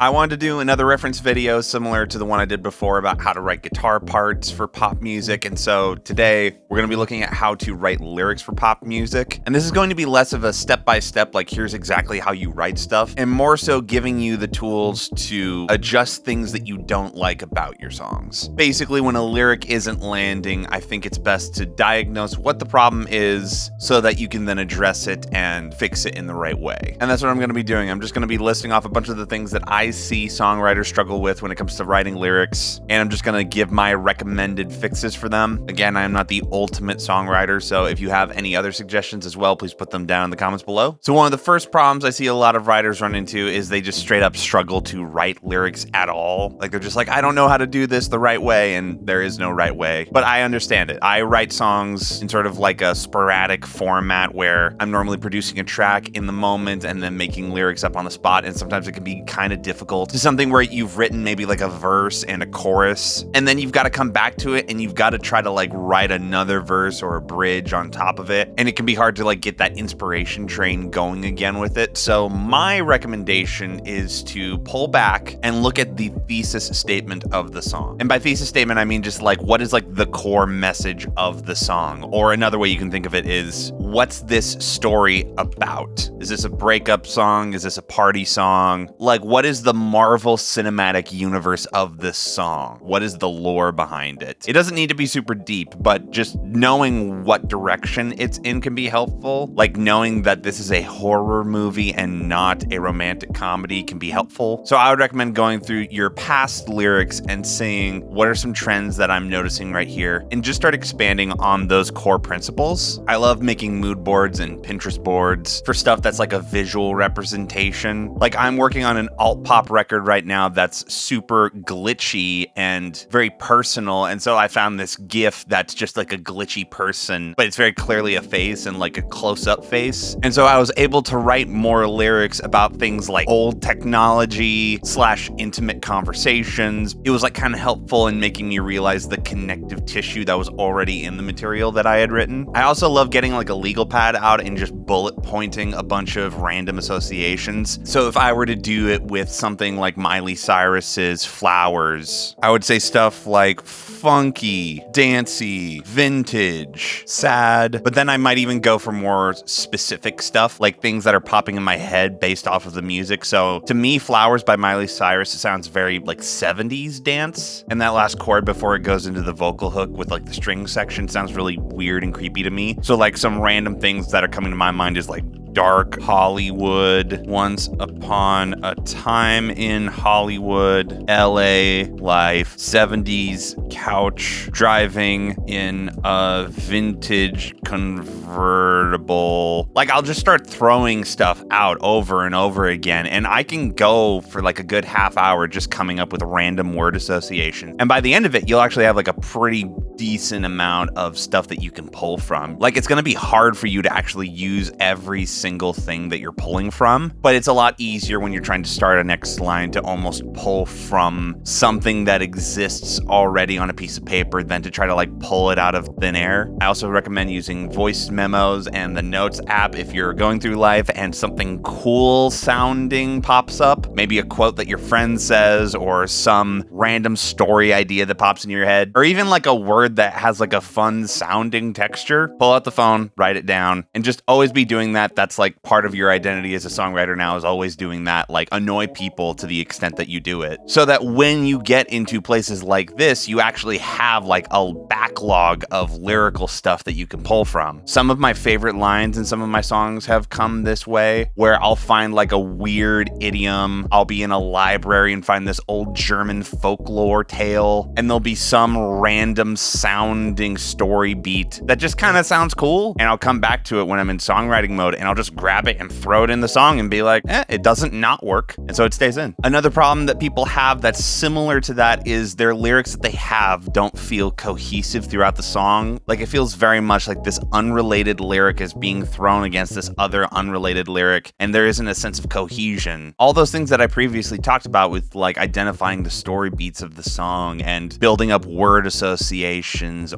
I wanted to do another reference video similar to the one I did before about how to write guitar parts for pop music, and so today we're going to be looking at how to write lyrics for pop music. And this is going to be less of a step-by-step, like here's exactly how you write stuff, and more so giving you the tools to adjust things that you don't like about your songs. Basically, when a lyric isn't landing, I think it's best to diagnose what the problem is so that you can then address it and fix it in the right way. And that's what I'm going to be doing. I'm just going to be listing off a bunch of the things that I see songwriters struggle with when it comes to writing lyrics, and I'm just going to give my recommended fixes for them. Again, I am not the ultimate songwriter, so if you have any other suggestions as well, please put them down in the comments below. So one of the first problems I see a lot of writers run into is they just straight up struggle to write lyrics at all. Like they're just like, I don't know how to do this the right way, and there is no right way. But I understand it. I write songs in sort of like a sporadic format where I'm normally producing a track in the moment and then making lyrics up on the spot, and sometimes it can be kind of difficult. To something where you've written maybe like a verse and a chorus, and then you've got to come back to it and you've got to try to like write another verse or a bridge on top of it, and it can be hard to like get that inspiration train going again with it. So my recommendation is to pull back and look at the thesis statement of the song. And by thesis statement, I mean just like what is like the core message of the song, or another way you can think of it is, what's this story about? Is this a breakup song? Is this a party song? Like, what is the Marvel Cinematic Universe of this song? What is the lore behind it? It doesn't need to be super deep, but just knowing what direction it's in can be helpful. Like knowing that this is a horror movie and not a romantic comedy can be helpful. So I would recommend going through your past lyrics and seeing what are some trends that I'm noticing right here, and just start expanding on those core principles. I love making mood boards and Pinterest boards for stuff that's like a visual representation. Like I'm working on an alt pop record right now that's super glitchy and very personal, and so I found this GIF that's just like a glitchy person, but it's very clearly a face and like a close-up face. And so I was able to write more lyrics about things like old technology / intimate conversations. It was like kind of helpful in making me realize the connective tissue that was already in the material that I had written. I also love getting like a legal pad out and just bullet pointing a bunch of random associations. So if I were to do it with something like Miley Cyrus's Flowers, I would say stuff like funky, dancey, vintage, sad, but then I might even go for more specific stuff, like things that are popping in my head based off of the music. So to me, Flowers by Miley Cyrus sounds very like 70s dance, and that last chord before it goes into the vocal hook with like the string section sounds really weird and creepy to me. So like some random things that are coming to my mind is like dark Hollywood, once upon a time in Hollywood, LA life, 70s couch, driving in a vintage convertible. Like I'll just start throwing stuff out over and over again, and I can go for like a good half hour just coming up with random word association. And by the end of it, you'll actually have like a pretty decent amount of stuff that you can pull from. Like it's going to be hard for you to actually use every single thing that you're pulling from, but it's a lot easier when you're trying to start a next line to almost pull from something that exists already on a piece of paper than to try to like pull it out of thin air. I also recommend using voice memos and the Notes app if you're going through life and something cool sounding pops up, maybe a quote that your friend says or some random story idea that pops in your head, or even like a word that has like a fun sounding texture. Pull out the phone, write it down, and just always be doing that. That's like part of your identity as a songwriter now, is always doing that. Like annoy people to the extent that you do it, so that when you get into places like this, you actually have like a backlog of lyrical stuff that you can pull from. Some of my favorite lines in some of my songs have come this way, where I'll find like a weird idiom. I'll be in a library and find this old German folklore tale, and there'll be some random sounding story beat that just kind of sounds cool, and I'll come back to it when I'm in songwriting mode, and I'll just grab it and throw it in the song and be like, it doesn't not work, and so it stays in. Another problem that people have that's similar to that is their lyrics that they have don't feel cohesive throughout the song. Like it feels very much like this unrelated lyric is being thrown against this other unrelated lyric, and there isn't a sense of cohesion. All those things that I previously talked about with like identifying the story beats of the song and building up word associations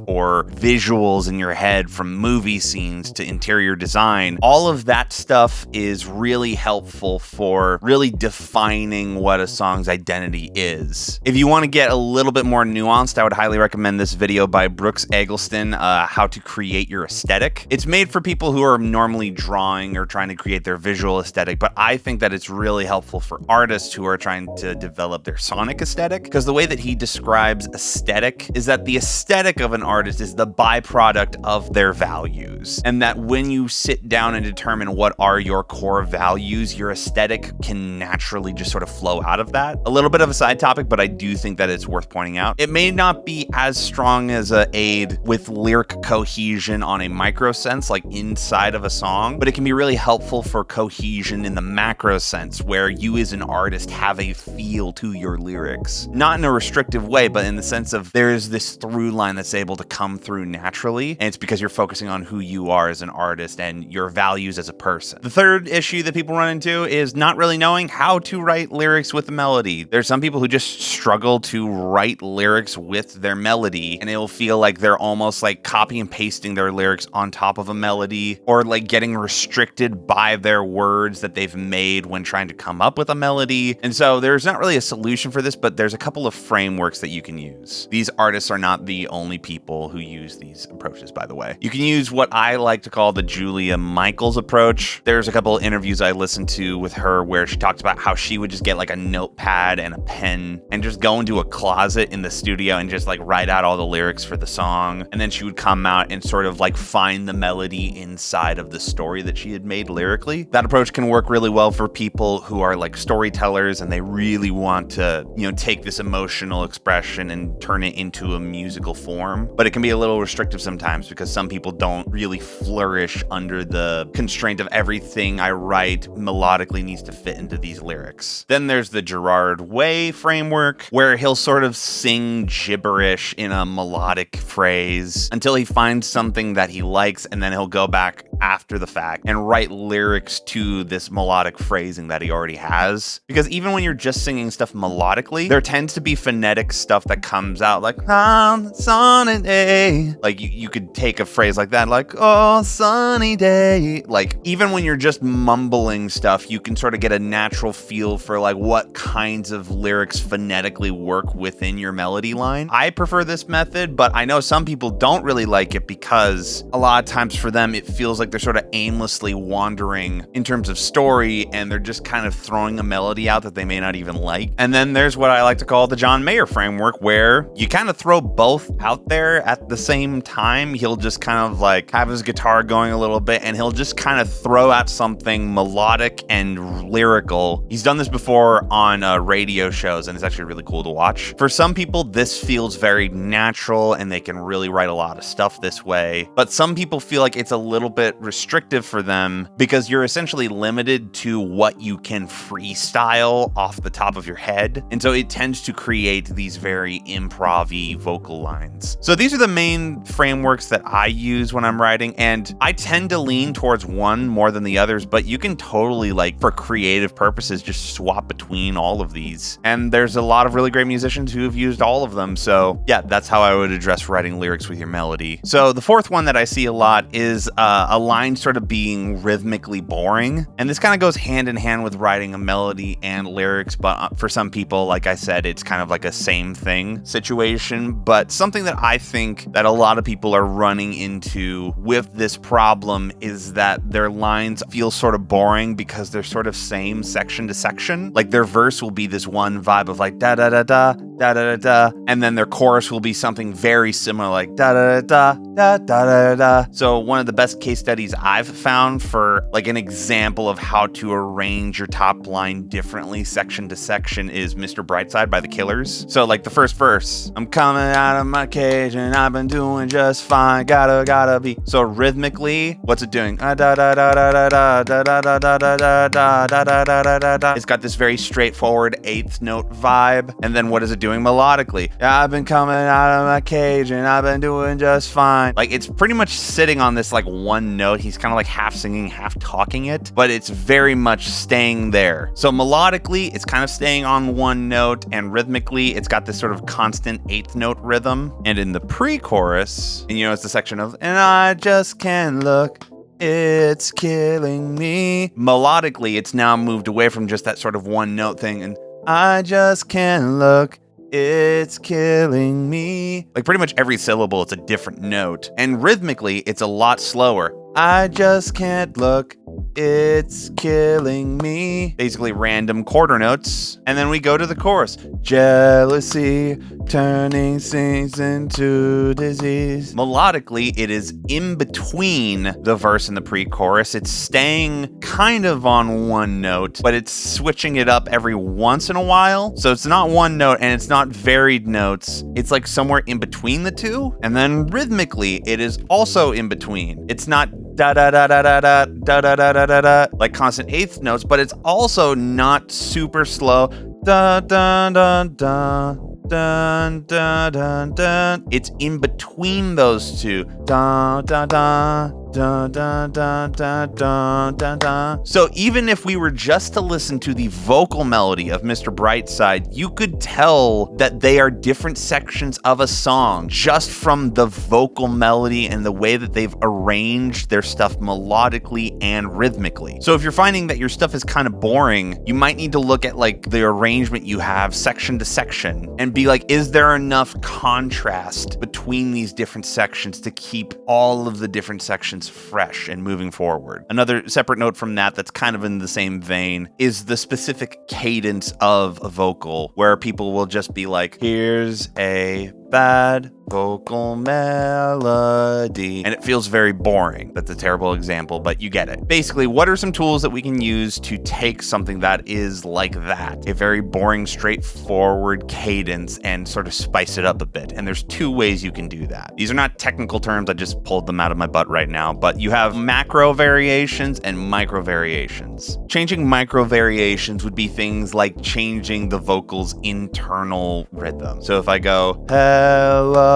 or visuals in your head from movie scenes to interior design, all of that that stuff is really helpful for really defining what a song's identity is. If you want to get a little bit more nuanced, I would highly recommend this video by Brooks Eggleston, How to Create Your Aesthetic. It's made for people who are normally drawing or trying to create their visual aesthetic, but I think that it's really helpful for artists who are trying to develop their sonic aesthetic, because the way that he describes aesthetic is that the aesthetic of an artist is the byproduct of their values, and that when you sit down and determine what are your core values, your aesthetic can naturally just sort of flow out of that. A little bit of a side topic, but I do think that it's worth pointing out. It may not be as strong as an aid with lyric cohesion on a micro sense, like inside of a song, but it can be really helpful for cohesion in the macro sense, where you as an artist have a feel to your lyrics. Not in a restrictive way, but in the sense of there is this through line that's able to come through naturally, and it's because you're focusing on who you are as an artist and your values as a person. The third issue that people run into is not really knowing how to write lyrics with a melody. There's some people who just struggle to write lyrics with their melody, and it'll feel like they're almost like copy and pasting their lyrics on top of a melody, or like getting restricted by their words that they've made when trying to come up with a melody. And so there's not really a solution for this, but there's a couple of frameworks that you can use. These artists are not the only people who use these approaches, by the way. You can use what I like to call the Julia Michaels approach. There's a couple of interviews I listened to with her where she talked about how she would just get like a notepad and a pen and just go into a closet in the studio and just like write out all the lyrics for the song. And then she would come out and sort of like find the melody inside of the story that she had made lyrically. That approach can work really well for people who are like storytellers and they really want to, take this emotional expression and turn it into a musical form. But it can be a little restrictive sometimes because some people don't really flourish under the constraint of everything I write melodically needs to fit into these lyrics. Then there's the Gerard Way framework, where he'll sort of sing gibberish in a melodic phrase until he finds something that he likes, and then he'll go back after the fact and write lyrics to this melodic phrasing that he already has. Because even when you're just singing stuff melodically, there tends to be phonetic stuff that comes out like, on sunny day. Like you could take a phrase like that, like, oh, sunny day. Like even when you're just mumbling stuff, you can sort of get a natural feel for like what kinds of lyrics phonetically work within your melody line. I prefer this method, but I know some people don't really like it because a lot of times for them, it feels like they're sort of aimlessly wandering in terms of story, and they're just kind of throwing a melody out that they may not even like. And then there's what I like to call the John Mayer framework, where you kind of throw both out there at the same time. He'll just kind of like have his guitar going a little bit, and he'll just kind of throw out something melodic and lyrical. He's done this before on radio shows, and it's actually really cool to watch. For some people, this feels very natural, and they can really write a lot of stuff this way. But some people feel like it's a little bit restrictive for them because you're essentially limited to what you can freestyle off the top of your head. And so it tends to create these very improv-y vocal lines. So these are the main frameworks that I use when I'm writing, and I tend to lean towards one more than the others, but you can totally, like, for creative purposes, just swap between all of these. And there's a lot of really great musicians who have used all of them. So yeah, that's how I would address writing lyrics with your melody. So the fourth one that I see a lot is a line sort of being rhythmically boring. And this kind of goes hand in hand with writing a melody and lyrics, but for some people, like I said, it's kind of like a same thing situation. But something that I think that a lot of people are running into with this problem is that their lines feel sort of boring because they're sort of same section to section. Like their verse will be this one vibe of like da da da da da da da da, and then their chorus will be something very similar like da da da da da da da. So one of the best case studies I've found for like an example of how to arrange your top line differently section to section is Mr. Brightside by The Killers. So like the first verse, I'm coming out of my cage and I've been doing just fine, gotta be. So rhythmically, what's it doing? Da da da da da da da da da da da da da da da da da. It's got this very straightforward eighth note vibe. And then what is it doing melodically? I've been coming out of my cage and I've been doing just fine. Like it's pretty much sitting on this like one note. He's kind of like half singing, half talking it, but it's very much staying there. So melodically, it's kind of staying on one note, and rhythmically, it's got this sort of constant eighth note rhythm. And in the pre-chorus, and it's the section of, and I just can't look It's killing me. Melodically, it's now moved away from just that sort of one note thing, and I just can't look. It's killing me. Like pretty much every syllable, it's a different note. And rhythmically, it's a lot slower. I just can't look. It's killing me. Basically random quarter notes. And then we go to the chorus. Jealousy turning things into disease. Melodically, it is in between the verse and the pre-chorus. It's staying kind of on one note, but it's switching it up every once in a while. So it's not one note and it's not varied notes. It's like somewhere in between the two. And then rhythmically, it is also in between. It's not da da da da da da da da da da da da like constant eighth notes, but it's also not super slow. Da da da da dun dun dun dun. It's in between those two. Da da da. Dun, dun, dun, dun, dun, dun, dun. So even if we were just to listen to the vocal melody of Mr. Brightside, you could tell that they are different sections of a song just from the vocal melody and the way that they've arranged their stuff melodically and rhythmically. So if you're finding that your stuff is kind of boring, you might need to look at like the arrangement you have section to section and be like, is there enough contrast between these different sections to keep all of the different sections fresh and moving forward? Another separate note from that that's kind of in the same vein is the specific cadence of a vocal, where people will just be like, here's a bad vocal melody, and it feels very boring. That's a terrible example, but you get it. Basically, what are some tools that we can use to take something that is like that, a very boring, straightforward cadence, and sort of spice it up a bit? And there's two ways you can do that. These are not technical terms, I just pulled them out of my butt right now, but you have macro variations and micro variations. Changing micro variations would be things like changing the vocal's internal rhythm. So if I go, hello,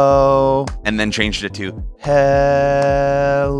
and then changed it to hello,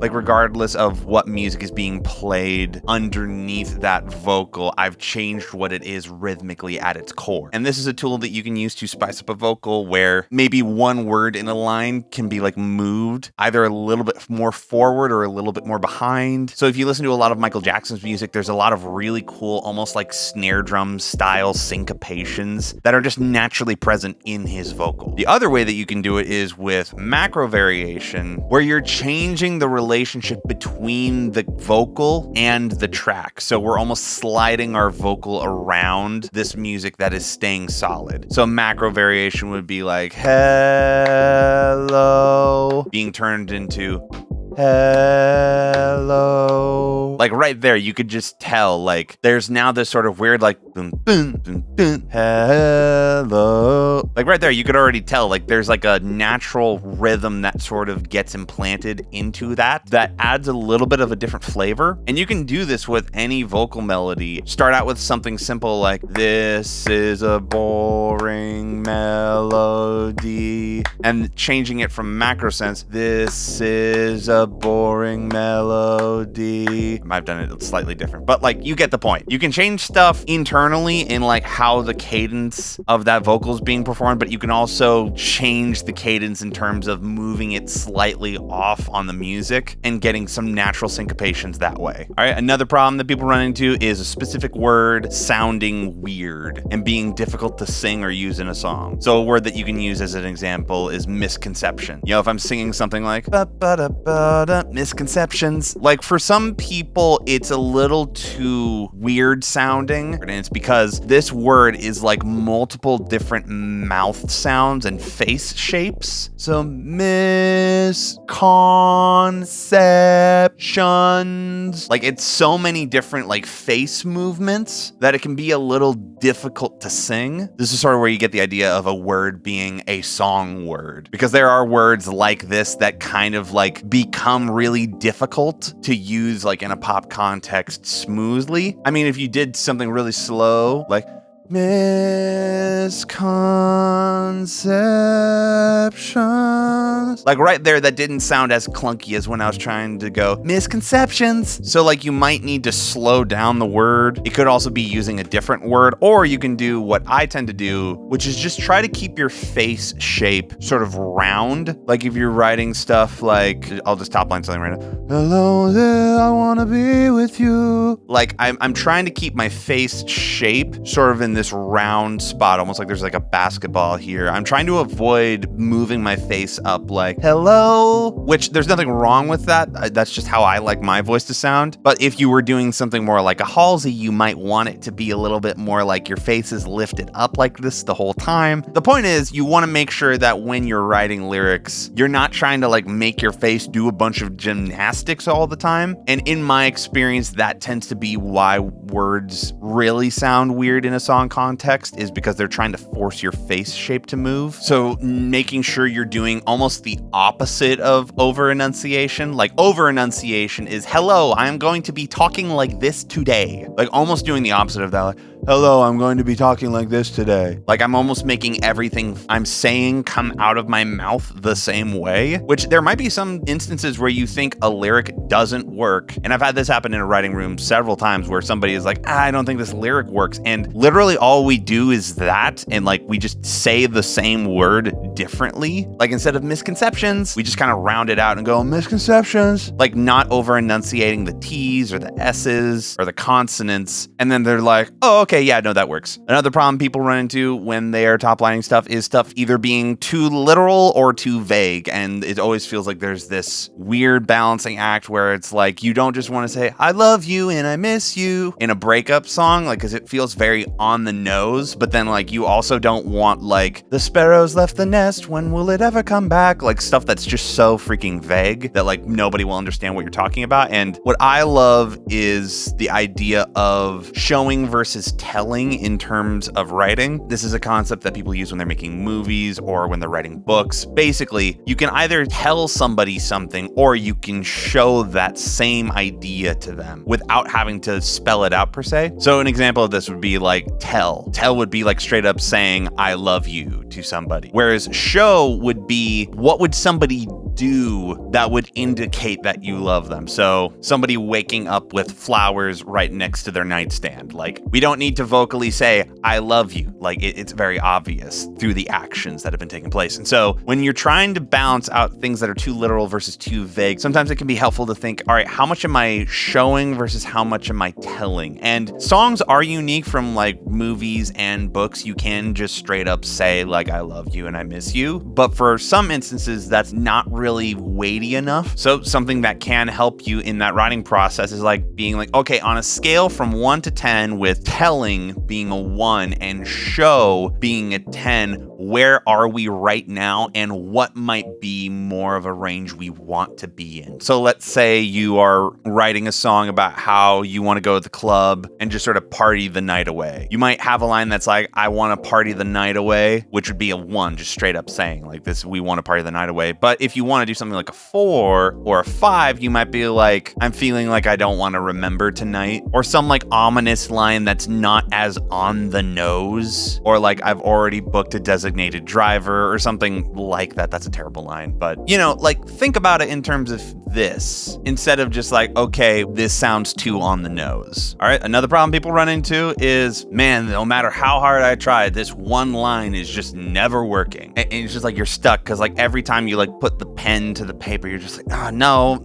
like regardless of what music is being played underneath that vocal, I've changed what it is rhythmically at its core. And this is a tool that you can use to spice up a vocal where maybe one word in a line can be like moved either a little bit more forward or a little bit more behind. So if you listen to a lot of Michael Jackson's music, there's a lot of really cool, almost like snare drum style syncopations that are just naturally present in his vocal. The other way that you can do it is with macro variation, where you're changing the relationship between the vocal and the track. So we're almost sliding our vocal around this music that is staying solid. So macro variation would be like hello being turned into hello. Like right there, you could just tell, like, there's now this sort of weird, like, boom, boom, boom, boom, hello. Like right there, you could already tell, like, there's like a natural rhythm that sort of gets implanted into that adds a little bit of a different flavor. And you can do this with any vocal melody. Start out with something simple like, this is a boring melody, and changing it from macro sense, this is a boring melody. I've done it slightly different, but like you get the point. You can change stuff internally in like how the cadence of that vocal is being performed, but you can also change the cadence in terms of moving it slightly off on the music and getting some natural syncopations that way. All right, another problem that people run into is a specific word sounding weird and being difficult to sing or use in a song. So a word that you can use as an example is misconception. You know, if I'm singing something like misconceptions, like for some people it's a little too weird sounding, and it's because this word is like multiple different mouth sounds and face shapes. So misconceptions, like it's so many different like face movements that it can be a little difficult to sing. This is sort of where you get the idea of a word being a song word, because there are words like this that kind of like become really difficult to use like in a pop context smoothly. I mean, if you did something really slow, like misconceptions. Like right there, that didn't sound as clunky as when I was trying to go misconceptions. So like you might need to slow down the word. It could also be using a different word, or you can do what I tend to do, which is just try to keep your face shape sort of round. Like if you're writing stuff like, I'll just top line something right now. Hello there, I wanna be with you. Like I'm trying to keep my face shape sort of in this round spot, almost like there's like a basketball here. I'm trying to avoid moving my face up like, hello, which there's nothing wrong with that. That's just how I like my voice to sound. But if you were doing something more like a Halsey, you might want it to be a little bit more like your face is lifted up like this the whole time. The point is, you want to make sure that when you're writing lyrics, you're not trying to like make your face do a bunch of gymnastics all the time. And in my experience, that tends to be why words really sound weird in a song context, is because they're trying to force your face shape to move. So making sure you're doing almost the opposite of over enunciation. Like over enunciation is, hello, I'm going to be talking like this today. Like almost doing the opposite of that. Like, hello, I'm going to be talking like this today. Like I'm almost making everything I'm saying come out of my mouth the same way, which there might be some instances where you think a lyric doesn't work. And I've had this happen in a writing room several times where somebody is like, I don't think this lyric works. And literally all we do is that. And like, we just say the same word differently. Like instead of misconceptions, we just kind of round it out and go misconceptions, like not over enunciating the T's or the S's or the consonants. And then they're like, oh, okay, yeah, no, that works. Another problem people run into when they are top lining stuff is stuff either being too literal or too vague. And it always feels like there's this weird balancing act where it's like, you don't just want to say, I love you and I miss you in a breakup song, like, cause it feels very on the nose. But then like, you also don't want like, the sparrows left the nest, when will it ever come back? Like stuff that's just so freaking vague that like nobody will understand what you're talking about. And what I love is the idea of showing versus telling in terms of writing. This is a concept that people use when they're making movies or when they're writing books. Basically, you can either tell somebody something or you can show that same idea to them without having to spell it out per se. So an example of this would be like tell. Tell would be like straight up saying, I love you to somebody. Whereas show would be, what would somebody do that would indicate that you love them? So somebody waking up with flowers right next to their nightstand. Like we don't need to vocally say, I love you. Like it's very obvious through the actions that have been taking place. And so when you're trying to balance out things that are too literal versus too vague, sometimes it can be helpful to think, all right, how much am I showing versus how much am I telling? And songs are unique from like movies and books. You can just straight up say like, I love you and I miss you. But for some instances, that's not really weighty enough. So something that can help you in that writing process is like being like, okay, on a scale from 1 to 10, with telling being a 1 and show being a 10, where are we right now and what might be more of a range we want to be in? So let's say you are writing a song about how you want to go to the club and just sort of party the night away. You might have a line that's like, I want to party the night away, which would be a 1, just straight up saying like this, we want to party the night away. But if you want to do something like a 4 or a 5, you might be like, I'm feeling like I don't want to remember tonight, or some like ominous line that's not as on the nose, or like I've already booked a designated driver or something like that. That's a terrible line, but you know, like think about it in terms of this instead of just like, okay, this sounds too on the nose. All right. Another problem people run into is, man, no matter how hard I try, this one line is just never working. And it's just like you're stuck because like every time you like put the pen to the paper, you're just like, oh, no.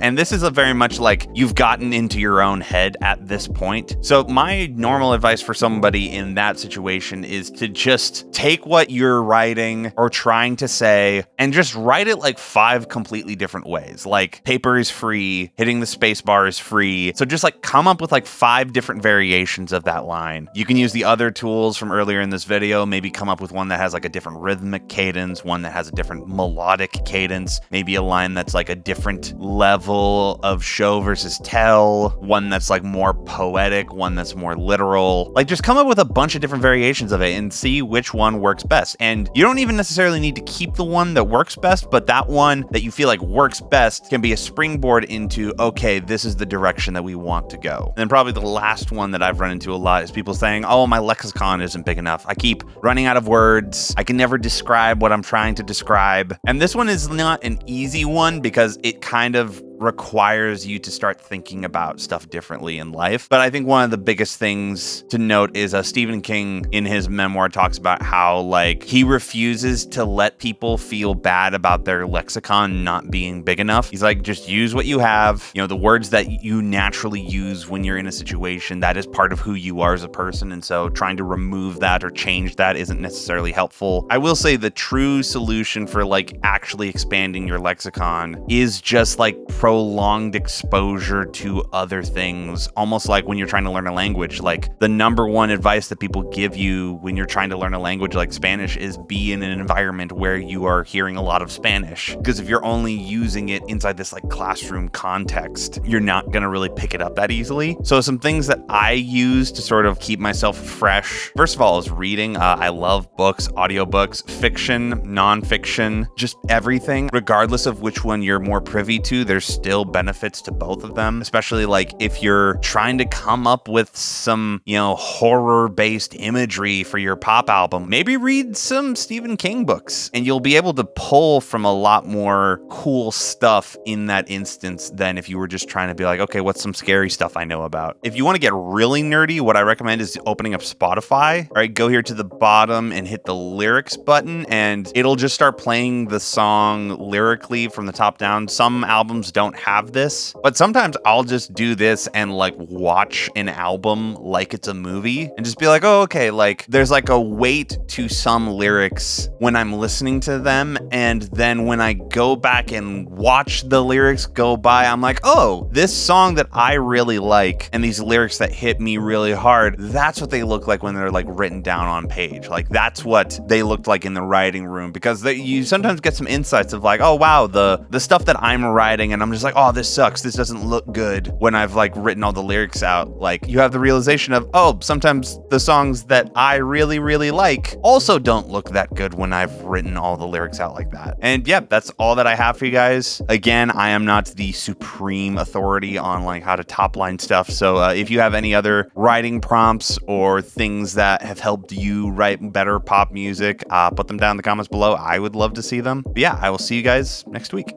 And this is a very much like you've gotten into your own head at this point. So my normal advice for somebody in that situation is to just take what you're writing or trying to say and just write it like 5 completely different ways. Like paper is free, hitting the space bar is free. So just like come up with like 5 different variations of that line. You can use the other tools from earlier in this video, maybe come up with one that has like a different rhythmic cadence, one that has a different melodic cadence, maybe a line that's like a different level of show versus tell, one that's like more poetic, one that's more literal. Like just come up with a bunch of different variations of it and see which one works best. And you don't even necessarily need to keep the one that works best, but that one that you feel like works best can be a springboard into, okay, this is the direction that we want to go. And then probably the last one that I've run into a lot is people saying, oh, my lexicon isn't big enough. I keep running out of words. I can never describe what I'm trying to describe. And this one is not an easy one because it kind of requires you to start thinking about stuff differently in life. But I think one of the biggest things to note is Stephen King in his memoir talks about how like he refuses to let people feel bad about their lexicon not being big enough. He's like, just use what you have. You know, the words that you naturally use when you're in a situation, that is part of who you are as a person. And so trying to remove that or change that isn't necessarily helpful. I will say the true solution for like actually expanding your lexicon is just like prolonged exposure to other things, almost like when you're trying to learn a language. Like the number one advice that people give you when you're trying to learn a language like Spanish is be in an environment where you are hearing a lot of Spanish. Because if you're only using it inside this like classroom context, you're not going to really pick it up that easily. So some things that I use to sort of keep myself fresh, first of all, is reading. I love books, audiobooks, fiction, nonfiction, just everything. Regardless of which one you're more privy to, there's still benefits to both of them, especially like if you're trying to come up with some, you know, horror-based imagery for your pop album, maybe read some Stephen King books and you'll be able to pull from a lot more cool stuff in that instance than if you were just trying to be like, okay, what's some scary stuff I know about? If you want to get really nerdy, what I recommend is opening up Spotify. All right, go here to the bottom and hit the lyrics button and it'll just start playing the song lyrically from the top down. Some albums don't have this, but sometimes I'll just do this and like watch an album like it's a movie and just be like, oh, okay, like there's like a weight to some lyrics when I'm listening to them. And then when I go back and watch the lyrics go by, I'm like, oh, this song that I really like and these lyrics that hit me really hard, that's what they look like when they're like written down on page. Like that's what they looked like in the writing room, because you sometimes get some insights of like, oh wow, the stuff that I'm writing and I'm just like, oh, this sucks, this doesn't look good, when I've like written all the lyrics out. Like you have the realization of, oh, sometimes the songs that I really, really like also don't look that good when I've written all the lyrics out like that. And yeah, that's all that I have for you guys. Again, I am not the supreme authority on like how to top line stuff. So if you have any other writing prompts or things that have helped you write better pop music, put them down in the comments below. I would love to see them. But yeah, I will see you guys next week.